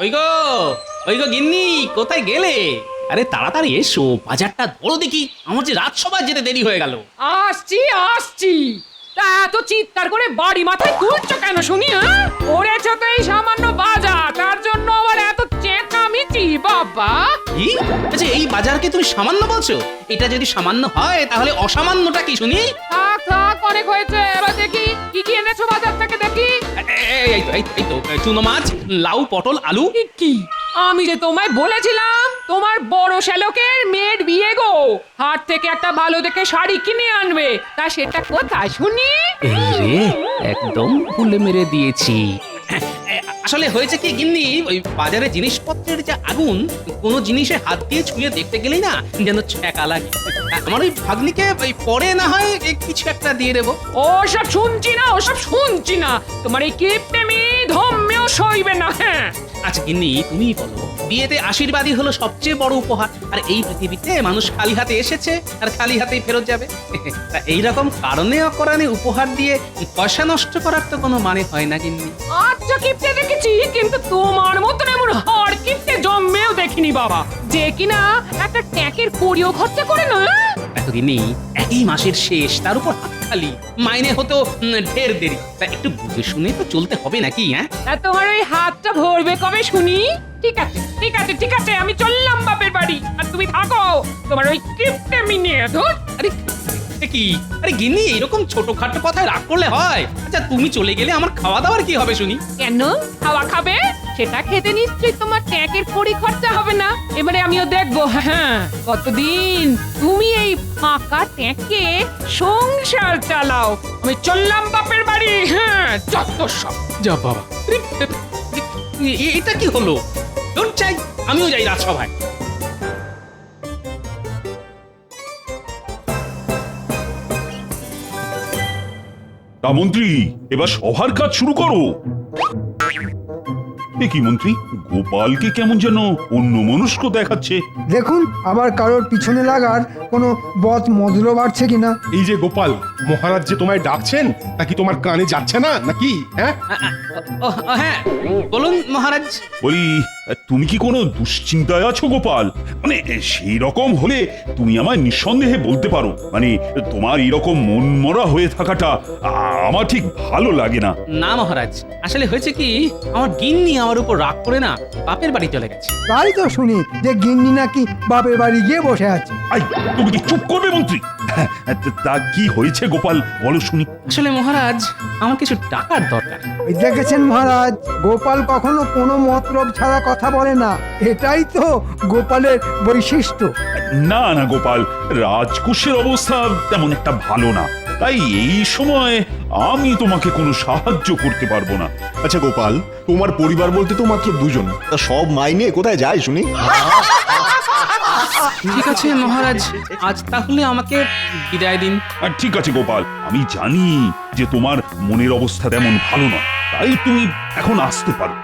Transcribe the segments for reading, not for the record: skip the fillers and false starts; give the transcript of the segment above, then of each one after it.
ওই গো ওই গো গিন্নি, কোথায় গেলে? আরে তাড়াতাড়ি এসো, বাজারটা ধরো দেখি, আমার যে রাজসভায় যেতে দেরি হয়ে গেল। আসছি আসছি। তা এত চিৎকার করে বাড়ি মাথায় তুলছো কেন শুনি? হ্যাঁ, করেছো তো এই সামান্য বাজার, তার জন্য আবার এত চেঁচামেচি? বাবা, কি? আচ্ছা এই বাজারকে তুমি সামান্য বলছো? এটা যদি সামান্য হয় তাহলে অসামান্যটা কি শুনি? থাক থাক, অনেক হয়েছে। এবার দেখি কি কি এনেছো বাজার থেকে, দেখি। এই তো চুনো মাছ, লাউ, পটল, আলু। কি আমি যে তোমায় বলেছিলাম তোমার বড় শ্যালকের মেয়ের বিয়ে গো, হাট থেকে একটা ভালো দেখে শাড়ি কিনে আনবে, তা সেটা কোথায় শুনি? এই রে, একদম ভুলে মেরে দিয়েছি। আসলে হয়েছে কি গিন্নি, ওই বাজারে জিনিসপত্রের যে আগুন, কোনো জিনিসে হাত দিয়ে ছুঁয়ে দেখতে গেলেই না যেন ছ্যাঁকা লাগে। আমার ওই ভাগ্নিকে ওই পরে না হয় কিছু একটা দিয়ে দেবো। ওসব শুনছি না, ওসব শুনছি না। তোমার এই কিপটেমি ধম্মেও সইবে না। হ্যাঁ, আচ্ছা গিন্নি তুমিই বলো, বিয়েতে আশীর্বাদই হলো সবচেয়ে বড় উপহার, আর এই পৃথিবীতে মানুষ খালি হাতে এসেছে আর খালি হাতেই ফেরত যাবে। তা এইরকম কারণে অকারণে উপহার দিয়ে পয়সা নষ্ট করার তো কোনো মানে হয় না গিন্নি। আচ্ছা কিপটে দেখেছি, কিন্তু তোমার মতন এমন হাড় কিপটে জন্মেও দেখিনি বাবা, যে কিনা একটা ট্যাঁকের কড়িও খরচা করে না। দেখো গিন্নি, একই মাসের শেষ, তার উপর হাত খালি, মাইনে হতো ঢের দেরি। তা একটু বুঝে শুনে তো চলতে হবে নাকি? হ্যাঁ, তা তোমার ওই হাতটা ভরবে কবে শুনি? ঠিক আছে ঠিক আছে ঠিক আছে, আমি চললাম বাপের বাড়ি, আর তুমি থাকো তোমার ওই কিপটেমি নিয়ে। ধুর। আরে এ কি? আরে গিন্নি, এরকম ছোটখাটো কথায় রাগ করলে হয়? আচ্ছা তুমি চলে গেলে আমার খাওয়া দাওয়ার কি হবে শুনি? কেন খাওয়া খাবে? সেটা খেতে নিশ্চয়ই তোমার ট্যাঁকের কড়ি খরচা হবে না। এবারে আমিও দেখবো হ্যাঁ কতদিন তুমি এই ফাঁকা ট্যাঁকে সংসার চালাও। আমি চললাম বাপের বাড়ি। হ্যাঁ, যত সব। যা বাবা, এটা কি হলো? দূর চাই, আমিও যাই রাজসভায়। তা মন্ত্রী, এবার সভার কাজ শুরু করো। এ কি মন্ত্রী, গোপালকে কেমন যেন অন্যমনস্ক দেখাচ্ছে। দেখুন আবার কারোর পিছনে লাগার কোনো বদ মদলো বাড়ছে কিনা। এই যে গোপাল, মহারাজ যে তোমায় ডাকছেন তা কি তোমার কানে যাচ্ছে না নাকি? হ্যাঁ, হ্যাঁ বলুন মহারাজ। বলি, তুমি কি কোনো দুশ্চিন্তায় আছো গোপাল? মানে সেই রকম হলে তুমি আমায় নিঃসন্দেহে বলতে পারো। মানে তোমার এইরকম মন মরা হয়ে থাকাটা আমার ঠিক ভালো লাগে না। না মহারাজ, আসলে হয়েছে কি, আমার গিন্নি আমার উপর রাগ করে না বাপের বাড়ি চলে গেছে। তাই তো শুনি যে গিন্নি নাকি বাপের বাড়ি গিয়ে বসে আছে। আই, তুমি কি চুপ করবে মন্ত্রী? তা কি হয়েছে গোপাল, বলো শুনি। আসলে মহারাজ, আমার কিছু টাকার দরকার। ওই দেখেছেন মহারাজ, গোপাল কখনো কোনো মতলব ছাড়া কথা বলে না, এটাই তো গোপালের বৈশিষ্ট্য। না না গোপাল, রাজকোষের অবস্থা তেমন একটা ভালো না, তাই এই সময় আমি তোমাকে কোনো সাহায্য করতে পারবো না। আচ্ছা গোপাল, তোমার পরিবার বলতে তো মাত্র দুজন, তা সব মাইনে কোথায় যায় শুনি? ঠিক আছে মহারাজ, আজ তাহলে আমাকে বিদায় দিন। আর ঠিক আছে গোপাল, আমি জানি যে তোমার মনের অবস্থা তেমন ভালো নয়, তাই তুমি এখন আসতে পারো।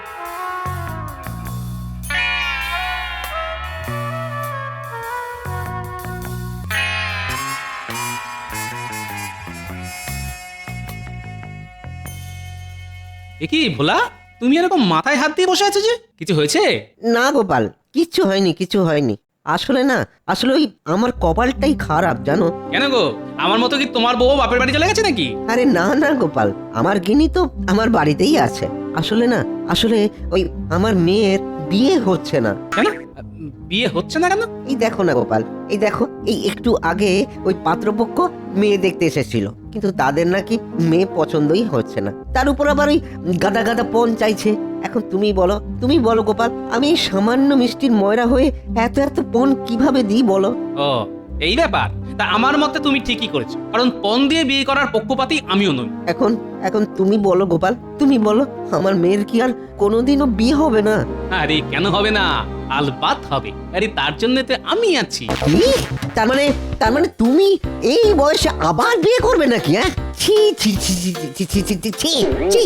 এ কি ভোলা, তুমি এরকম মাথায় হাত দিয়ে বসে আছো যে? কিছু হয়েছে? না গোপাল, কিচ্ছু হয়নি কিচ্ছু হয়নি। আসলে না, আসলে ওই আমার কপালটাই খারাপ জানো। কেন গো, আমার মতো কি তোমার বউ বাপের বাড়ি চলে গেছে নাকি? আরে না না গোপাল, আমার গিনি তো আমার বাড়িতেই আছে। আসলে না, আসলে ওই আমার মেয়ের বিয়ে হচ্ছে না। কেন বিয়ে হচ্ছে না কেন? এই দেখো না গোপাল, এই দেখো, এই একটু আগে ওই পাত্রপক্ষ মেয়ে দেখতে এসেছিল, কিন্তু তাদের নাকি মেয়ে পছন্দই হচ্ছে না। তার উপর আবার ওই গাদা গাদা পণ চাইছে। এখন তুমি বলো গোপাল, আমি এই সামান্য মিষ্টির ময়রা হয়ে এত এত পণ কিভাবে দিই বলো? ও এই ব্যাপার, তা আমার মতে তুমি ঠিকই করেছো, কারণ পণ দিয়ে বিয়ে করার পক্ষপাতী আমিও নই। এখন তুমি বলো গোপাল, তুমি বলো, আমার মেয়ের কি আর কোনোদিনও বিয়ে হবে না? আরে কেন হবে না, আলবাত হবে। আরে তার জন্য তো আমি আছি। কি? তার মানে তুমি এই বয়সে আবার বিয়ে করবে নাকি? হ্যাঁ, ছি ছি ছি ছি ছি ছি ছি ছি ছি ছি।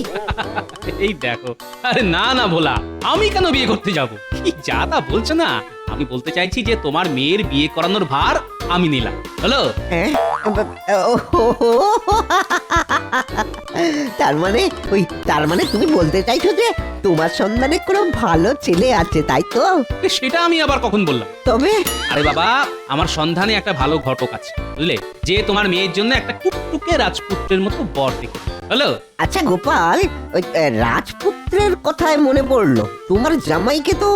এই দেখো, আরে না না ভোলা, আমি কেন বিয়ে করতে যাব? কি যা তা বলছো না। আমি বলতে চাইছি যে তোমার মেয়ের বিয়ে করানোর ভার আমি নিলাম, হলো? হ্যাঁ, ও তার মানে তুমি বলতে চাইছো যে তোমার সন্ধানে কোনো ভালো ছেলে আছে, তাই তো? সেটা আমি আবার কখন বললাম? তবে আরে বাবা, আমার সন্ধানে একটা ভালো ঘটক আছে, বুঝলে, যে তোমার মেয়ের জন্য একটা টুকটুকে রাজপুত্রের মতো বর দেখে। হলো? আচ্ছা গোপাল, ওই রাজপুত্রের কথায় মনে পড়লো, তোমার জামাইকে তো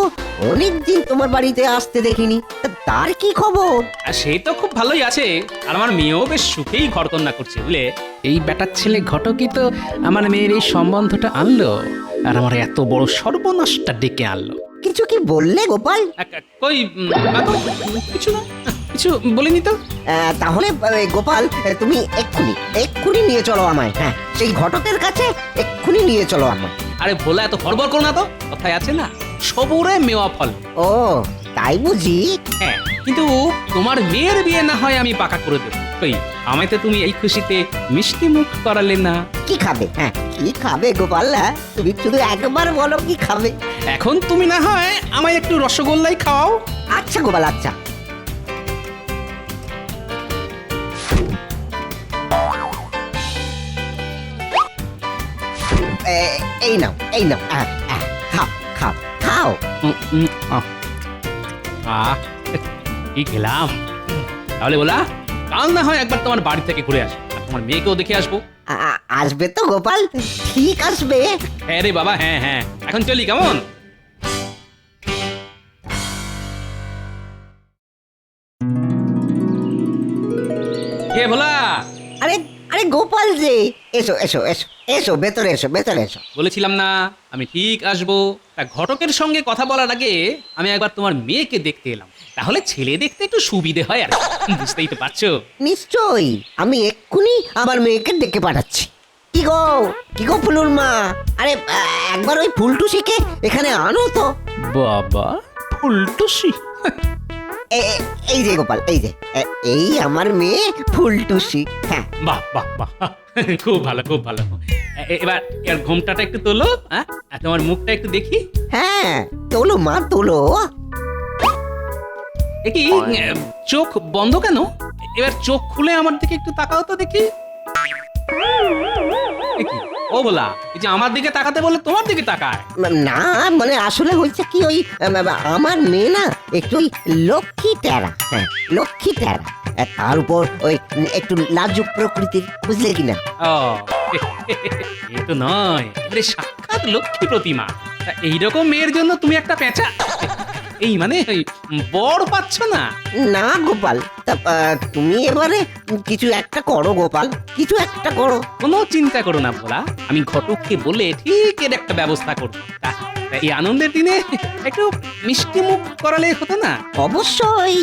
অনেকদিন তোমার বাড়িতে আসতে দেখিনি, তা তার কি খবর? আর সে তো খুব ভালোই আছে, আর আমার মেয়েও বেশ সুখেই ঘরকন্যা করছে, বুঝলে। এই বেটার ছেলে ঘটকই তো আমার মেয়ের এই সম্বন্ধটা আনলো, আর আমার এত বড় সর্বনাশটা ডেকে আনলো। কিছু কি বললে গোপাল? কই না তো, কিছু না, কিছু বলিনি তো। তাহলে গোপাল, তুমি এক্ষুনি নিয়ে চলো আমায়। হ্যাঁ, সেই ঘটকের কাছে এক্ষুনি নিয়ে চলো আমায়। আরে ভোলা, এত হড়বড় করো না তো, কথায় আছে না, সবুরে মেওয়া ফল। ও তাই বুঝি? হ্যাঁ, কিন্তু তোমার মেয়ের বিয়ে না হয় আমি পাকা করে দেবো। কই, আমায় তো তুমি এই খুশিতে মিষ্টি মুখ করালে না। কি খাবে? হ্যাঁ, কি খাবে গোপাল? হ্যাঁ, তুমি শুধু একবার বলো কি খাবে। এখন তুমি না হয় আমায় একটু রসগোল্লাই খাওয়াও। আচ্ছা গোপাল, আচ্ছা। এই নাও, এই নাও, খাও খাও খাও। কি খেলাম। তাহলে বলা, কাল না হয় একবার তোমার বাড়ি থেকে ঘুরে আসবো, আর তোমার মেয়েকেও দেখে আসবো। আসবে তো গোপাল? ঠিক আসবে। হ্যাঁ রে বাবা, হ্যাঁ হ্যাঁ, এখন চলি, কেমন? কে ভোলা? আরে আরে গোপাল যে, এসো এসো এসো এসো, ভেতরে এসো, ভেতরে এসো। বলেছিলাম না আমি ঠিক আসবো। তা ঘটকের সঙ্গে কথা বলার আগে আমি একবার তোমার মেয়েকে দেখতে এলাম, তাহলে ছেলে দেখতে একটু সুবিধে হয়, আর বুঝতেই তো পারছো। নিশ্চয়ই, আমি এক্ষুনি আমার মেয়েকে ডেকে পাঠাচ্ছি। কি গো ফুলুর মা, আরে একবার ওই ফুলটুসিকে এখানে আনো তো। বাবা, ফুলটুসি? এই যে গোপাল, এই আমার মেয়ে ফুলটুসি। হ্যাঁ, বাহ বাহ বাহ, খুব ভালো খুব ভালো। এবার এর ঘোমটাটা একটু তোলো, হ্যাঁ, আর তোমার মুখটা একটু দেখি। হ্যাঁ, তোলো মা তোলো। কি চোখ বন্ধ কেন? এবার চোখ খুলে আমার দিকে একটু তাকাও তো দেখি। ও বলা, এই যে আমার দিকে তাকাতে বলে তোমার দিকে তাকায় না, মানে আসলে হয়েছে কি, ওই আমার মেয়ে না একটু ওই লক্ষ্মী টেরা। হ্যাঁ, লক্ষ্মী টেরা, তার উপর ওই একটু লাজুক প্রকৃতির, বুঝলে কিনা? ও, এ তো নয়, এবারে সাক্ষাৎ লক্ষ্মী প্রতিমা। তা এইরকম মেয়ের জন্য তুমি একটা পেঁচা, এই মানে ওই বড় পাচ্ছ না? না গোপাল, তা তুমি এবারে কিছু একটা করো গোপাল, কিছু একটা করো। কোনো চিন্তা করো না ভোলা, আমি ঘটককে বলে ঠিক এর একটা ব্যবস্থা করবো। তা এই আনন্দের দিনে একটু মিষ্টি মুখ করালে হতো না? অবশ্যই।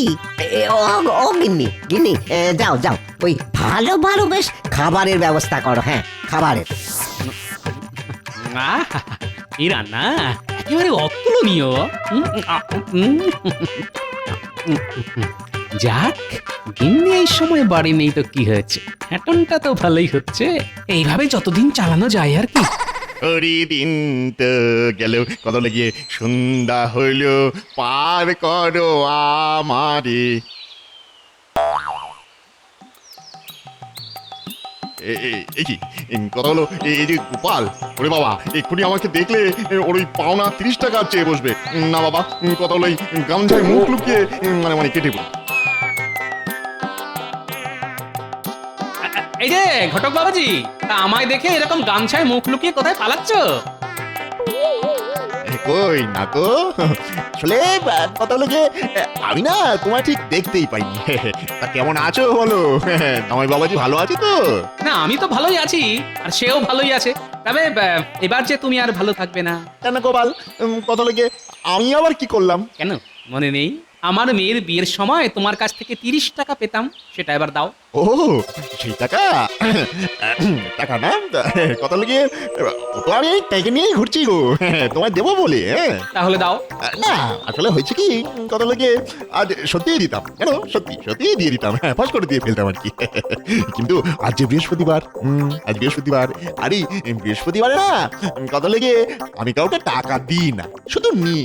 ও গিন্নি গিন্নি, যাও যাও, ওই ভালো ভালো বেশ খাবারের ব্যবস্থা করো। হ্যাঁ, খাবারের। এই রান্না একেবারে অতুলনীয়। যাক, গিন্নি এই সময় বাড়ি নেই তো কি হয়েছে, হ্যাটনটা তো ভালোই হচ্ছে। এইভাবে যতদিন চালানো যায় আর কি। ওরি দিন তো গেল, কত লেগে সন্ধ্যা হইল, পার করো আমারে। এই কি কথা হলো? এই যে গোপাল, ওরে বাবা, এক্ষুনি আমাকে দেখলে ওর ওই পাওনা 30 টাকা চেয়ে বসবে। না বাবা, কথা হলো এই গামছায় মুখ লুকিয়ে মানে কেটে পড়ি। এই যে ঘটক বাবাজি, তা আমায় দেখে এরকম গামছায় মুখ লুকিয়ে কোথায় পালাচ্ছ? কই না তো, আসলে কথা হলো যে আমি না তোমায় ঠিক দেখতেই পাইনি। তা কেমন আছো বলো? আমার বাবাজি ভালো আছে তো? না, আমি তো ভালোই আছি, আর সেও ভালোই আছে। তবে এবার যে তুমি আর ভালো থাকবে না। কেন গোপাল, কথা হলো যে আমি আবার কি করলাম? কেন মনে নেই? আমার মেয়ের বিয়ের সময় তোমার কাছ থেকে 30 টাকা পেতাম, সেটা এবার দাও। ও সেই টাকা, টাকা না, কথা লেগে ও তো আমি টাকা নিয়েই ঘুরছি গো, তোমায় দেবো বলে। তাহলে দাও। না আসলে হয়েছে কি, কথা লেগে আজ সত্যিই দিতাম, কেন সত্যি দিয়ে দিতাম, ফাঁস করে দিয়ে ফেলতাম আর কি। কিন্তু আজ যে বৃহস্পতিবার, আজ বৃহস্পতিবার, আরে বৃহস্পতিবারে না, কথা লেগে আমি কাউকে টাকা দিই না, শুধু নি।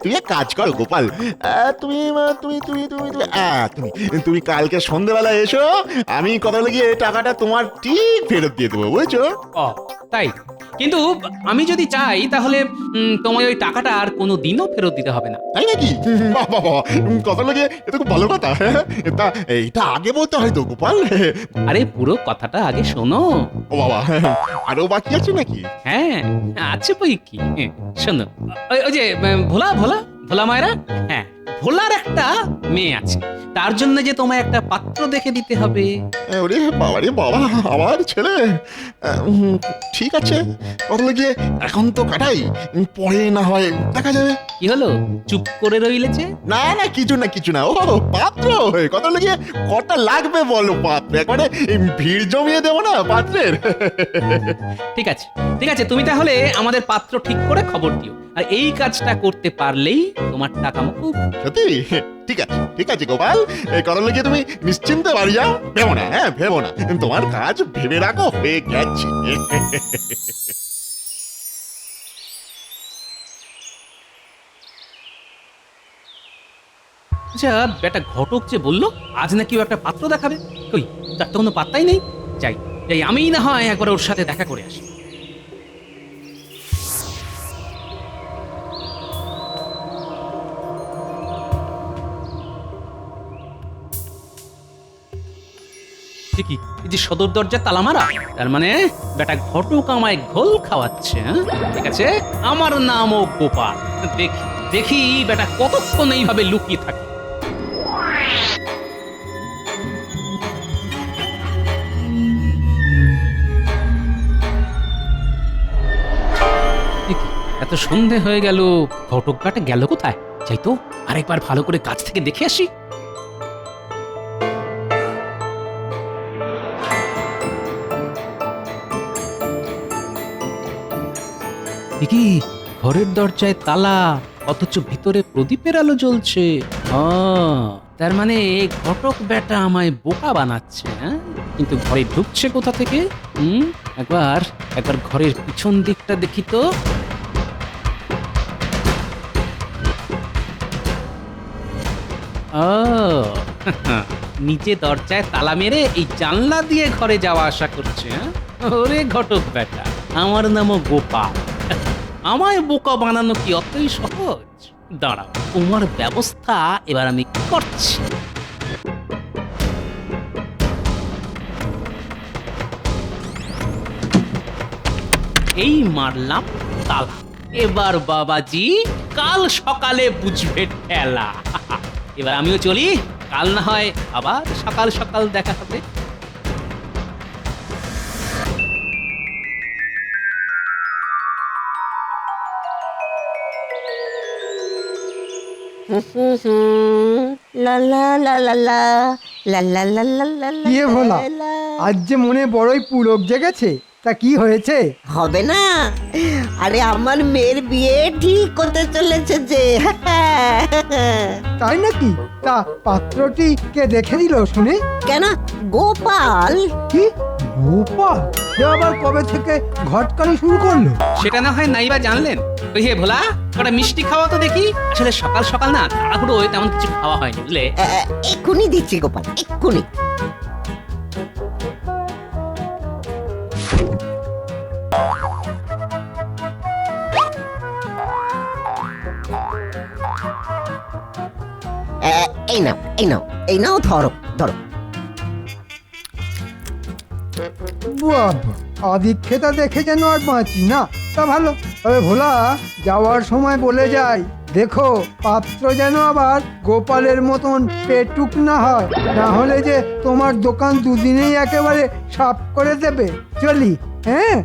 তুই এক কাজ করো গোপাল, তুমি তুমি তুমি তুমি তুমি তুমি তুমি কাল কালকে সন্ধেবেলা এসো, আমি কথা লাগিয়ে টাকাটা তোমার ঠিক ফেরত দিয়ে দেবো, বুঝছো? ও তাই, কিন্তু আমি যদি চাই তাহলে তোমায় ওই টাকাটা আর কোনো দিনও ফেরত দিতে হবে না। তাই নাকি? বাহ বাহ বাহ, কথা লাগিয়ে এটা খুব ভালো কথা। তা এইটা আগে বলতে হয় তো গোপাল। আরে পুরো কথাটা আগে শোনো। ও বাবা, আরো বাকি আছে নাকি? হ্যাঁ আছে বই কি, শোনো। ওই যে ভোলা ভোলা ভোলা মায়েরা, হ্যাঁ ভোলার একটা মেয়ে আছে, তার জন্য যে তোমায় একটা পাত্র দেখে দিতে হবে। ওরে বাবা রে বাবা, আমার ছেলে। ঠিক আছে, কথা লাগিয়ে এখন তো কাটাই, পরে না হয় দেখা যাবে। কি হলো, চুপ করে রইলে যে? না না, কিছু না কিছু না। ও পাত্র, কথা লাগিয়ে কটা লাগবে বলো পাত্র? একবারে ভিড় জমিয়ে দেবো না পাত্রের। ঠিক আছে ঠিক আছে, তুমি তাহলে আমাদের পাত্র ঠিক করে খবর দিও, আর এই কাজটা করতে পারলেই তোমার টাকা মুকুব। সত্যি? ঠিক আছে গোপাল, এই কথা লাগিয়ে তুমি নিশ্চিন্তে বাড়ি যাও, ভেবো না, হ্যাঁ ভেবো না, তোমার কাজ ভেবে রাখো, হয়ে গেছে। আচ্ছা বেটা ঘটক যে বললো আজ নাকি ও একটা পাত্র দেখাবে, কই তার তো কোনো পাত্তাই নেই। যাই যাই, আমিই না হয় একবার ওর সাথে দেখা করে আসি। কি এই যে সদর দরজা তালা মারা, তার মানে বেটা ঘটক আমায় ঘোল খাওয়াচ্ছে। হ্যাঁ? ঠিক আছে, আমার নামও গোপাল। দেখি দেখি বেটা কতক্ষণ এইভাবে লুকিয়ে থাকে। এত সন্ধে হয়ে গেল, ঘটক বেটা গেল কোথায়? যাই তো আরেকবার ভালো করে কাছ থেকে দেখে আসি। কি ঘরের দরজায় তালা, অথচ ভিতরে প্রদীপের আলো জ্বলছে। তার মানে ঘটক বেটা আমায় বোকা বানাচ্ছে। হ্যাঁ, কিন্তু ঘরে ঢুকছে কোথা থেকে? একবার একবার ঘরের পিছন দিকটা দেখি তো। নিচে দরজায় তালা মেরে এই জানলা দিয়ে ঘরে যাওয়া আসা করছে। ওরে ঘটক বেটা, আমার নামও গোপাল। আমায় বোকা বানানো কি অতই সহজ? দাঁড়াও, তোমার ব্যবস্থা এবার আমি করছি। এই মারলাম তালা, এবার বাবাজি কাল সকালে বুঝবে ঠেলা। এবার আমিও চলি, কাল না হয় আবার সকাল সকাল দেখা হবে। লা লা লা লা লা লা লা লা লা লা লা। কি ভোলা, আজ যে মনে বড়ই পুলক জেগেছে, তা কি হয়েছে? হবে না? আরে আমার মেয়ের বিয়ে ঠিক করতে চলেছে যে। তাই নাকি? তা পাত্রটি কে দেখে দিল শুনে? কেন, গোপাল। কি গোপাল? সে আবার কবে থেকে ঘটকালি শুরু করলো? সেটা না হয় নাইবা জানলেন। ওই হে ভোলা, ওটা মিষ্টি খাওয়া তো দেখি। আসলে সকাল সকাল না তাড়াহুড়ো তেমন কিছু খাওয়া হয়নি, বুঝলে। এক্ষুনি দিচ্ছি গোপাল, এক্ষুনি। এই নাও এই নাও এই নাও, ধরো ধরো। বাবা, আদিক্ষেতা দেখে যেন আর বাঁচি না। তা ভালো, তবে ভোলা যাওয়ার সময় বলে যাই, দেখো পাত্র যেন আবার গোপালের মতন পেটুক না হয়, না হলে যে তোমার দোকান দুদিনেই একেবারে সাফ করে দেবে। চলি, হ্যাঁ?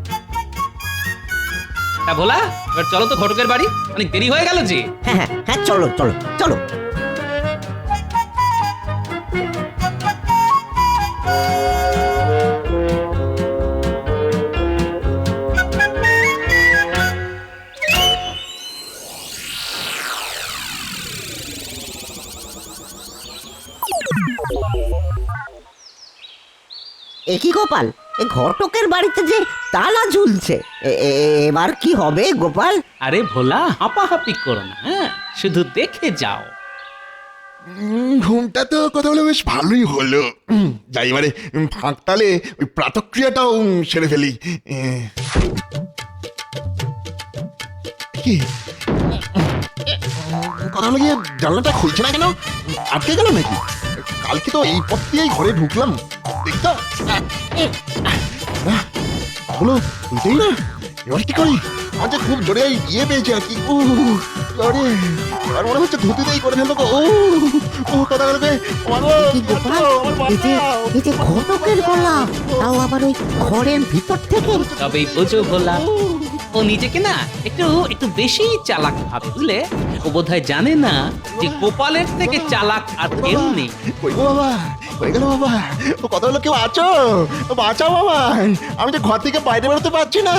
ভোলা, এবার চলো তো ঘটকের বাড়ি, অনেক দেরি হয়ে গেল যে। হ্যাঁ হ্যাঁ হ্যাঁ, চলো চলো চলো। একই গোপাল, এ ঘটকের বাড়িতে যে তালা ঝুলছে, এবার কি হবে গোপাল? আরে ভোলা, হাঁপাহাঁপি করো না, হ্যাঁ শুধু দেখে যাও। ঘুমটা তো কথা বলে বেশ ভালোই হলো। যাই এবারে ফাঁক তালে ওই প্রাতক্রিয়াটাও সেরে ফেলি। কি কথা হলো গিয়ে জানলাটা খুলছে না কেন? আটকে গেল নাকি? কালকে তো এই পথ দিয়েই ঘরে ঢুকলাম, দেখতো হলো খুলছেই না। এবার কি করি? আমার যে খুব জোরে ইয়ে পেয়েছে আর কি। জোরে আর মনে হচ্ছে ধুতিতেই করে ফেলবো। কথা বলবে কি গোপাল, এই যে ঘটকের গলা, তাও আবার ওই ঘরের ভিতর থেকে। তবেই বোঝো ভোলা, ও নিজেকে না একটু একটু বেশি চালাক ভাবে, বুঝলে? ও বোধহয় জানে না যে গোপালের থেকে চালাক আর কেউ নেই। কই গো বাবা, হয়ে গেল বাবা। ও কথা হলো, কেউ আছো? বাঁচাও বাবা, আমি তো ঘর থেকে বাইরে বেরোতে পারছি না।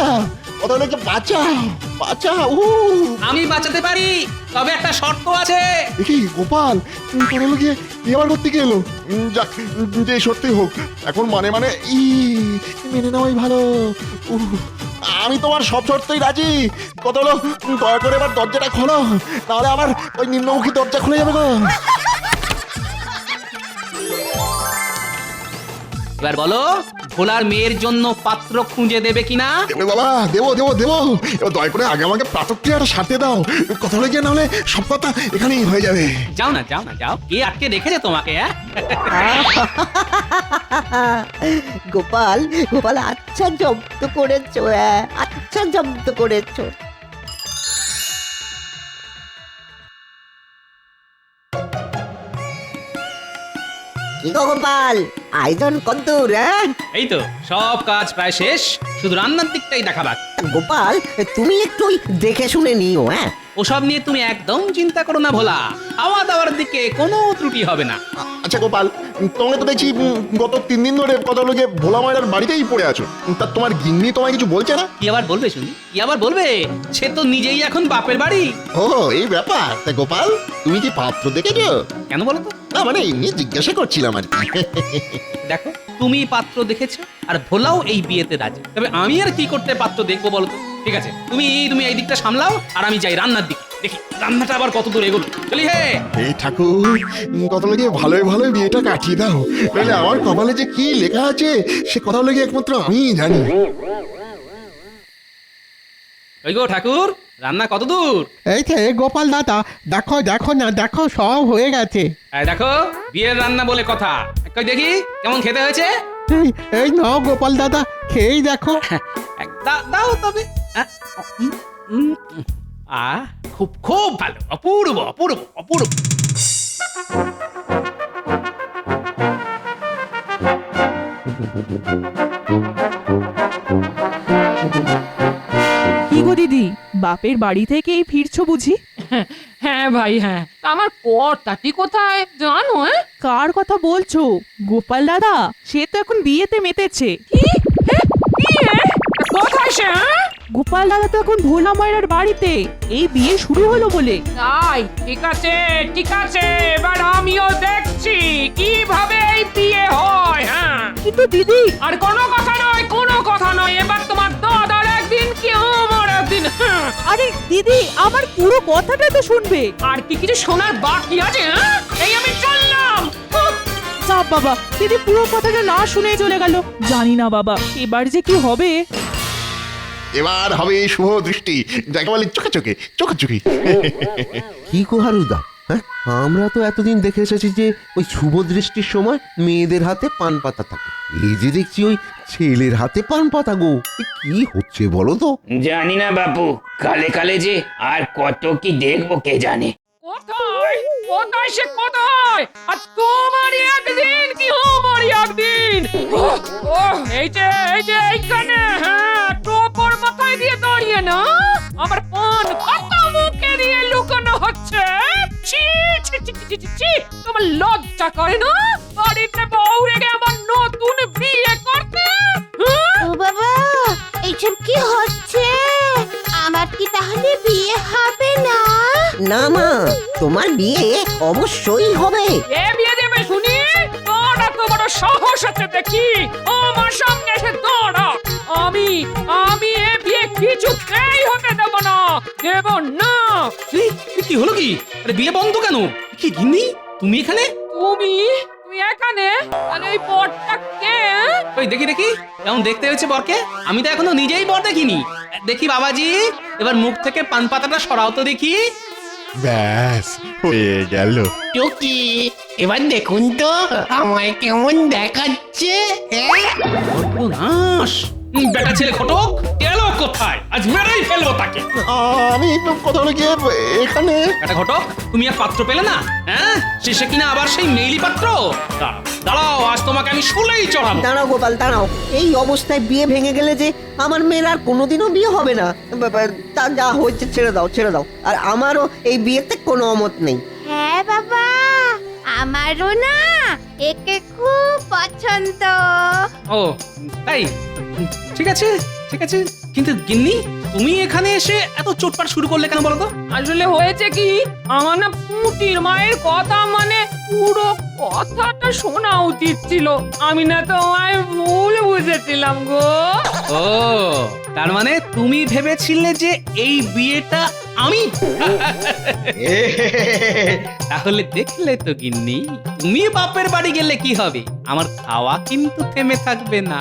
কথা হলো, কেউ বাঁচাও, বাঁচাও। আমি বাঁচাতে পারি, তবে একটা শর্ত আছে। দেখি গোপাল, কথা হলো গিয়ে এবার করতে গেল। যাক, যে সত্যি হোক, এখন মানে মানে মেনে নেওয়াই ভালো। আমি তোমার সব শর্তেই রাজি। কথা হলো, দয়া করে এবার দরজাটা খোলো, নাহলে আমার ওই নিম্নমুখী দরজা খুলে যাবে গো। এবার বলো, ভোলার মেয়ের জন্য পাত্র খুঁজে দেবে কিনা? দেবো বাবা, দেবো দেবো দেবো। এবার দয়া করে আগে আমাকে প্রাতক্রিয়াটা সারতে দাও। কথা হলে গিয়ে নাহলে সব কথা এখানেই হয়ে যাবে। যাও না, যাও না, যাও। কে আটকে রেখেছে তোমাকে? গোপাল, গোপাল, আচ্ছা জব্দ করেছো, আচ্ছা জব্দ করেছো। কি গো গোপাল, আয়োজন কদ্দূর? এই তো সব কাজ প্রায় শেষ, শুধু রান্নার দিকটাই দেখাবার। গোপাল, তুমি একটু দেখে শুনে নিও। ওসব নিয়ে তুমি একদম চিন্তা করো না ভোলা, খাওয়া দাওয়ার দিকে কোনো ত্রুটি হবে না। আচ্ছা গোপাল, তোমাকে তো দেখছি গত 3 দিন ধরে কথা হলো গিয়ে ভোলা মায়ের বাড়িতেই পড়ে আছো। তা তোমার গিন্নি তোমায় কিছু বলছে না? কি আবার বলবে শুনি, কি আবার বলবে? সে তো নিজেই এখন বাপের বাড়ি। ও এই ব্যাপার। তা গোপাল, তুমি কি পাত্র দেখেছো? কেন বলো তো? না মানে এমনি জিজ্ঞাসা করছিলাম আর কি। দেখো, তুমি পাত্র দেখেছো আর ভোলাও এই বিয়েতে রাজি, তবে আমি আর কি করতে পাত্র দেখবো বলো তো? ঠিক আছে, তুমি এই দিকটা সামলাও, আর আমি যাই রান্নার দিকে, দেখি রান্নাটা আবার কত দূর এগোলো। চলি হে। এই ঠাকুর, কথা হলো গিয়ে ভালোই ভালোই বিয়েটা কাটিয়ে দাও, নাহলে আমার কপালে যে কি লেখা আছে সে কথা হলো গিয়ে একমাত্র আমিই জানি। ওই গো ঠাকুর, রান্না কত দূর? এই যে গোপাল দাদা, দেখো দেখো না, দেখো সব হয়ে গেছে। এই দেখো, বিয়ের রান্না বলে কথা। কই দেখি কেমন খেতে হয়েছে। এই এই নাও গোপাল দাদা, খেয়েই দেখো। দাও তবে। খুব খুব ভালো, অপূর্ব অপূর্ব অপূর্ব। কি গো দিদি, বাপের বাড়ি থেকেই ফিরছো বুঝি? হ্যাঁ ভাই, হ্যাঁ। তা আমার কর্তাটি কোথায় জানো? কার কথা বলছো? গোপাল দাদা, সে তো এখন বিয়েতে মেতেছে। বিয়ে? কোথায় সে? গোপাল দাদা তো এখন ভোলা মায়ের বাড়িতে, এই বিয়ে শুরু হলো বলে। তাই? ঠিক আছে, ঠিক আছে, এবার আমিও দেখছি কিভাবে এই বিয়ে হয়। হ্যাঁ, কিন্তু দিদি, আর কোনো কথা নয়, কোনো কথা নয়। এবার তোমার দাদার একদিন কি আমার একদিন। আরে দিদি, আমার পুরো কথাটা তো শুনবে। আর কি কিছু শোনার বাকি আছে? এই আমি চললাম। চাপ বাবা, দিদি পুরো কথাটা না শুনে চলে গেল। জানি না বাবা, এবার যে কি হবে। এবার হবে শুভ দৃষ্টি, যাকে বলে চোখে চোখে চোখাচোখি। কি গো হারুদা, হ্যাঁ আমরা তো এতদিন দেখে এসেছি যে ওই শুভ দৃষ্টির সময় মেয়েদের হাতে পান পাতা থাকে, এই যে দেখছি ওই ছেলের হাতে পান পাতা গো। কি হচ্ছে বলো তো? জানি না বাপু, কালে কালে যে আর কত কি দেখবো কে জানে। কোথায় কোথায় সে কোথায়? আজ তোমারই একদিন কি আমারই একদিন। এই যে এইখানে। হ্যাঁ, টোপর মাথায় দিয়ে দাঁড়িয়ে না আমার পান কত মুখে দিয়ে লুকানো হচ্ছে। ছি ছি ছি ছি ছি ছি, তোমার লজ্জা করে না? বাড়িতে বউ রেখে আমার নতুন বিয়ে করতে? ও বাবা, এইসব কি হচ্ছে? আমার কি তাহলে বিয়ে হবে না? না মা, তোমার বিয়ে অবশ্যই হবে। এ বিয়ে দেবে শুনি? তোরা তো বড় সাহস আছে দেখি, আমার সামনে এসে দাঁড়া। আমি এ বিয়ে কিছুতেই হতে দেব না, দেব না। কি হলো কি? আরে বিয়ে বন্ধ কেন? কি গিন্নি, তুমি এখানে? তুমি তুমি এখানে আর এই বরটা কে? ওই দেখি দেখি কেমন দেখতে হয়েছে বরকে। আমি তো এখনো নিজেই বর দেখিনি। দেখি বাবাজি, এবার মুখ থেকে পান পাতাটা সরাও তো দেখি। ব্যাস হয়ে গেল। টুকি এবার দেখুন তো আমায় কেমন দেখাচ্ছে। সর্বনাশ! বেটা ছেলে ঘটক গেল কোথায়? আজ মেরেই ফেলবো তাকে। আমি কোথাও গিয়ে এখানে। বেটা ঘটক, তুমি আর পাত্র পেলে না? হ্যাঁ, শেষে কিনা আবার সেই মেইলি পাত্র। দাঁড়াও দাঁড়াও, আজ তোমাকে আমি শুলেই চড়াবো। দাঁড়াও গোপাল দাঁড়াও, এই অবস্থায় বিয়ে ভেঙে গেলে যে আমার মেয়ের আর কোনোদিনও বিয়ে হবে না। তা যা হচ্ছে ছেড়ে দাও ছেড়ে দাও। আর আমারও এই বিয়েতে কোনো অমত নেই। হ্যাঁ বাবা, আমারও না একে খুব পছন্দ। ও তাই? ঠিক আছে ঠিক আছে, কিন্তু গিন্নি তুমি এখানে এসে এত চোটপাট শুরু করলে কেন বলো তো? আসলে হয়েছে কি, আমার না পুটির মায়ের কথা মানে পুরো কথাটা শোনা উচিত ছিল। আমি না তোমায় ভুল বুঝেছিলাম গো। ও তার মানে তুমি ভেবেছিলে যে এই বিয়েটা আমি? তাহলে দেখলে তো গিন্নি, তুমি বাপের বাড়ি গেলে কি হবে, আমার খাওয়া কিন্তু থেমে থাকবে না।